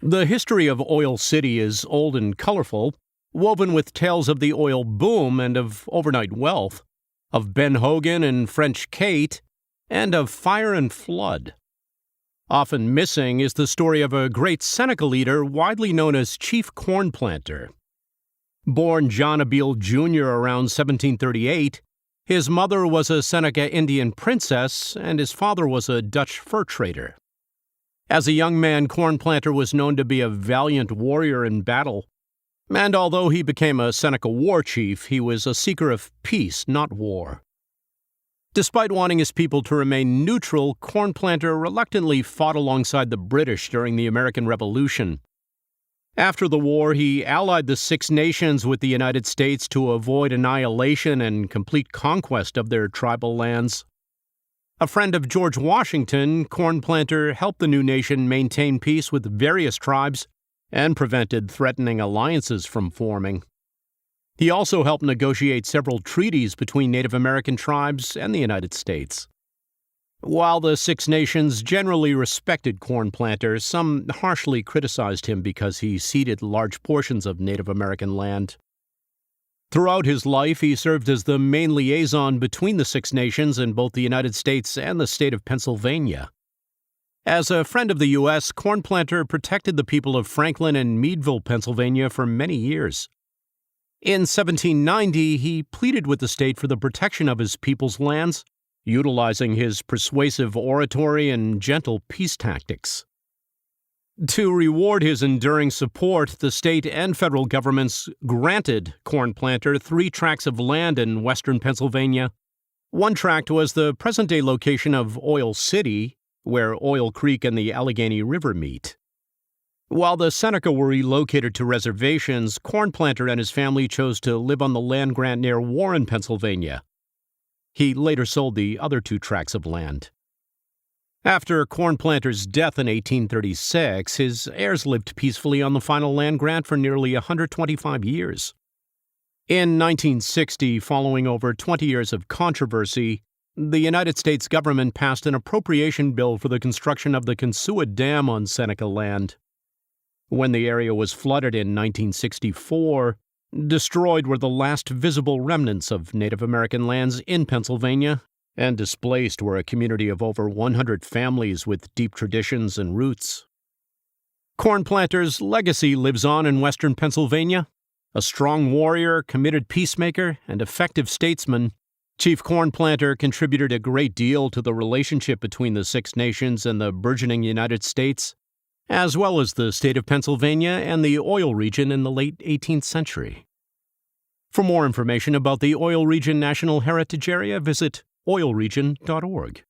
The history of Oil City is old and colorful, woven with tales of the oil boom and of overnight wealth, of Ben Hogan and French Kate, and of fire and flood. Often missing is the story of a great Seneca leader widely known as Chief Cornplanter. Born John Abeel Jr. around 1738, his mother was a Seneca Indian princess and his father was a Dutch fur trader. As a young man, Cornplanter was known to be a valiant warrior in battle, and although he became a Seneca war chief, he was a seeker of peace, not war. Despite wanting his people to remain neutral, Cornplanter reluctantly fought alongside the British during the American Revolution. After the war, he allied the Six Nations with the United States to avoid annihilation and complete conquest of their tribal lands. A friend of George Washington, Cornplanter helped the new nation maintain peace with various tribes and prevented threatening alliances from forming. He also helped negotiate several treaties between Native American tribes and the United States. While the Six Nations generally respected Cornplanter, some harshly criticized him because he ceded large portions of Native American land. Throughout his life, he served as the main liaison between the Six Nations in both the United States and the state of Pennsylvania. As a friend of the U.S., Cornplanter protected the people of Franklin and Meadville, Pennsylvania, for many years. In 1790, he pleaded with the state for the protection of his people's lands, utilizing his persuasive oratory and gentle peace tactics. To reward his enduring support, the state and federal governments granted Cornplanter 3 tracts of land in western Pennsylvania. One tract was the present-day location of Oil City, where Oil Creek and the Allegheny River meet. While the Seneca were relocated to reservations, Cornplanter and his family chose to live on the land grant near Warren, Pennsylvania. He later sold the other 2 tracts of land. After Cornplanter's death in 1836, his heirs lived peacefully on the final land grant for nearly 125 years. In 1960, following over 20 years of controversy, the United States government passed an appropriation bill for the construction of the Kensuah Dam on Seneca land. When the area was flooded in 1964, destroyed were the last visible remnants of Native American lands in Pennsylvania, and displaced were a community of over 100 families with deep traditions and roots. Cornplanter's legacy lives on in western Pennsylvania. A strong warrior, committed peacemaker, and effective statesman, Chief Cornplanter contributed a great deal to the relationship between the Six Nations and the burgeoning United States, as well as the state of Pennsylvania and the oil region in the late 18th century. For more information about the Oil Region National Heritage Area, visit oilregion.org.